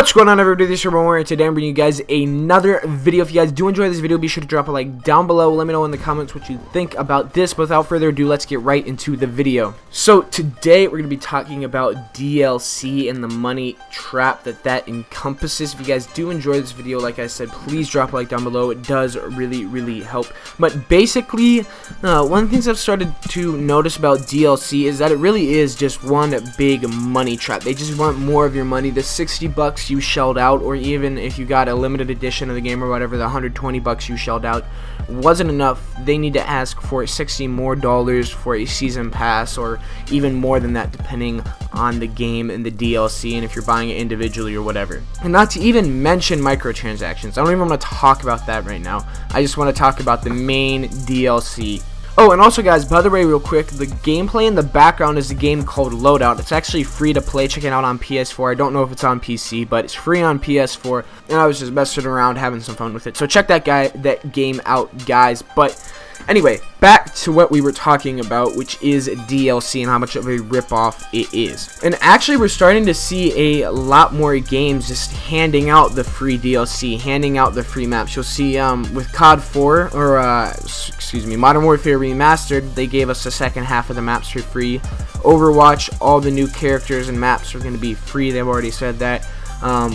What's going on, everybody? This is Warrior, and today I'm bringing you guys another video. If you guys do enjoy this video, be sure to drop a like down below. Let me know in the comments what you think about this. But without further ado, let's get right into the video. So today we're going to be talking about DLC and the money trap that encompasses. If you guys do enjoy this video, like I said, please drop a like down below. It does really help. But basically, one of the things I've started to notice about DLC is that it really is just one big money trap. They just want more of your money. The 60 bucks you shelled out, or even if you got a limited edition of the game or whatever, the 120 bucks you shelled out wasn't enough. They need to ask for $60 more for a season pass, or even more than that depending on the game and the DLC, and if you're buying it individually or whatever. And not to even mention microtransactions. I don't even want to talk about that right now. I just want to talk about the main DLC. Oh, and also guys, by the way, real quick, the gameplay in the background is a game called Loadout. It's actually free to play. Check it out on PS4. I don't know if it's on PC, but it's free on PS4, and I was just messing around having some fun with it. So check that game out, guys. But anyway, back to what we were talking about, which is DLC and how much of a ripoff it is. And actually, we're starting to see a lot more games just handing out the free DLC, handing out the free maps. You'll see with COD 4, or excuse me, Modern Warfare Remastered, they gave us the second half of the maps for free. Overwatch, all the new characters and maps are going to be free. They've already said that.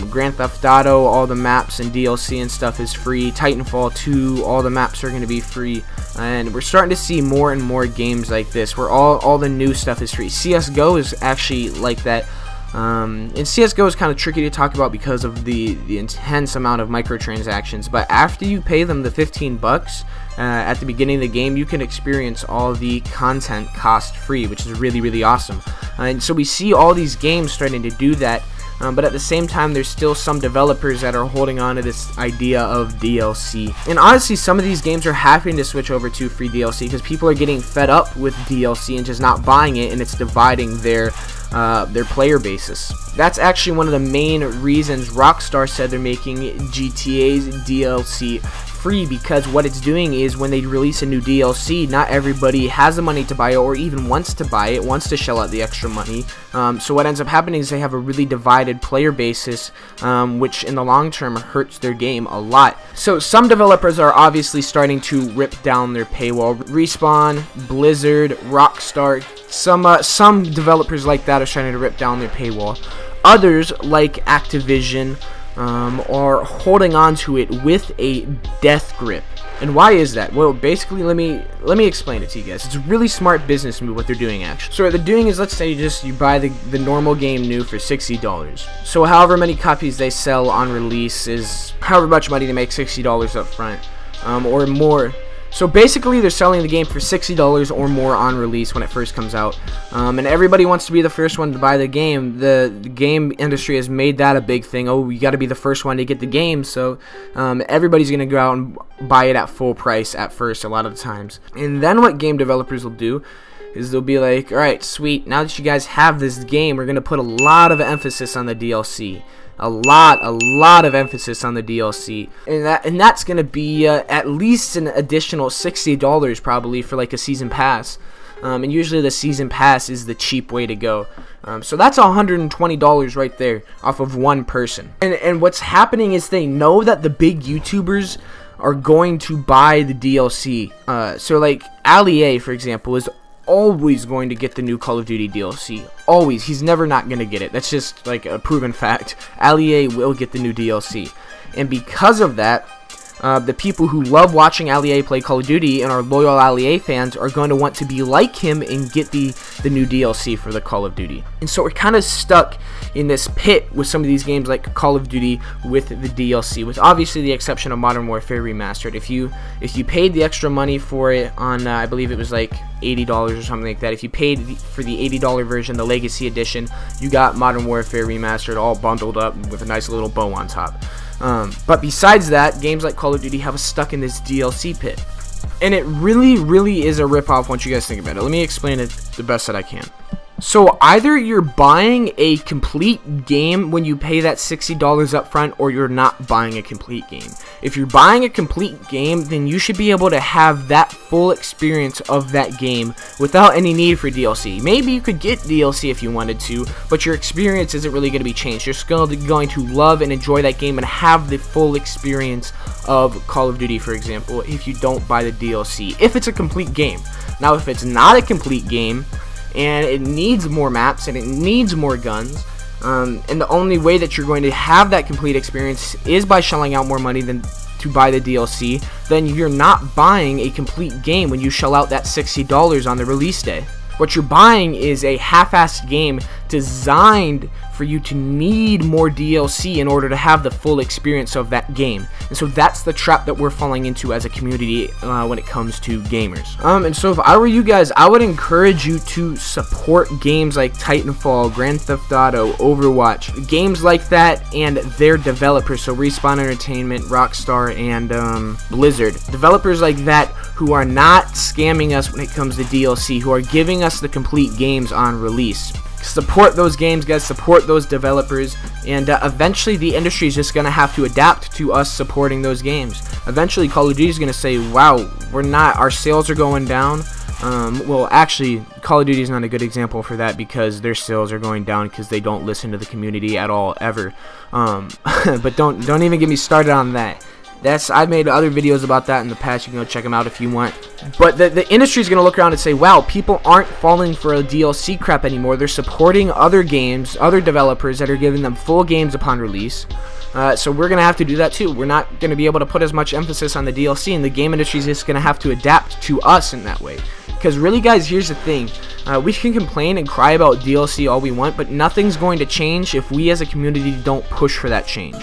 Grand Theft Auto, all the maps and DLC and stuff is free. Titanfall 2, all the maps are going to be free. And we're starting to see more and more games like this where all the new stuff is free. CSGO is actually like that. And CSGO is kind of tricky to talk about because of the intense amount of microtransactions. But after you pay them the 15 bucks at the beginning of the game, you can experience all the content cost free, which is really awesome. And so we see all these games starting to do that. But at the same time, there's still some developers that are holding on to this idea of DLC. And honestly, some of these games are having to switch over to free DLC because people are getting fed up with DLC and just not buying it, and it's dividing their player basis. That's actually one of the main reasons Rockstar said they're making GTA's DLC free, because what it's doing is when they release a new DLC, not everybody has the money to buy it or even wants to buy it, wants to shell out the extra money. So what ends up happening is they have a really divided player basis, which in the long term hurts their game a lot. So some developers are obviously starting to rip down their paywall. Respawn, Blizzard, Rockstar, some developers like that are starting to rip down their paywall. Others, like Activision, are holding on to it with a death grip. And why is that? Well, basically, let me explain it to you guys. It's a really smart business move what they're doing, actually. So what they're doing is, let's say you buy the normal game new for $60. So however many copies they sell on release is however much money they make, $60 up front, or more. So basically, they're selling the game for $60 or more on release when it first comes out, and everybody wants to be the first one to buy the game. The game industry has made that a big thing. Oh, you got to be the first one to get the game, so everybody's going to go out and buy it at full price at first a lot of the times. And then what game developers will do is they'll be like, alright, sweet, now that you guys have this game, we're going to put a lot of emphasis on the DLC. A lot of emphasis on the DLC, and that's gonna be at least an additional $60 probably for like a season pass, and usually the season pass is the cheap way to go. So that's $120 right there off of one person. And what's happening is they know that the big YouTubers are going to buy the DLC. So like Ali A, for example, is always going to get the new Call of Duty DLC. Always. He's never not gonna get it. That's just like a proven fact. Ali A will get the new DLC. And because of that, the people who love watching Ali A play Call of Duty and are loyal Ali A fans are going to want to be like him and get the new DLC for the Call of Duty. And so we're kind of stuck in this pit with some of these games like Call of Duty with the DLC, with obviously the exception of Modern Warfare Remastered. If you paid the extra money for it on, I believe it was like $80 or something like that. If you paid for the $80 version, the Legacy Edition, you got Modern Warfare Remastered all bundled up with a nice little bow on top. But besides that, games like Call of Duty have us stuck in this DLC pit. And it really is a ripoff once you guys think about it. Let me explain it the best that I can. So either you're buying a complete game when you pay that $60 up front, or you're not buying a complete game. If you're buying a complete game, then you should be able to have that full experience of that game without any need for DLC. Maybe you could get DLC if you wanted to, but your experience isn't really going to be changed. You're still going to love and enjoy that game and have the full experience of Call of Duty, for example, if you don't buy the DLC, if it's a complete game. Now, if it's not a complete game, and it needs more maps, and it needs more guns, and the only way that you're going to have that complete experience is by shelling out more money than to buy the DLC, then you're not buying a complete game when you shell out that $60 on the release day. What you're buying is a half-assed game designed for you to need more DLC in order to have the full experience of that game. And so that's the trap that we're falling into as a community when it comes to gamers. And so if I were you guys, I would encourage you to support games like Titanfall, Grand Theft Auto, Overwatch, games like that and their developers, so Respawn Entertainment, Rockstar, and Blizzard. Developers like that who are not scamming us when it comes to DLC, who are giving us the complete games on release. Support those games, guys. Support those developers, and eventually the industry is just gonna have to adapt to us supporting those games. Eventually Call of Duty is gonna say, wow, our sales are going down. Well, actually, Call of Duty is not a good example for that, because their sales are going down because they don't listen to the community at all, ever. But don't even get me started on that. I've made other videos about that in the past. You can go check them out if you want. But the industry is going to look around and say, wow, people aren't falling for a DLC crap anymore. They're supporting other games, other developers that are giving them full games upon release. So we're going to have to do that too. We're not going to be able to put as much emphasis on the DLC, and the game industry is just going to have to adapt to us in that way. Because really, guys, here's the thing. We can complain and cry about DLC all we want, but nothing's going to change if we as a community don't push for that change.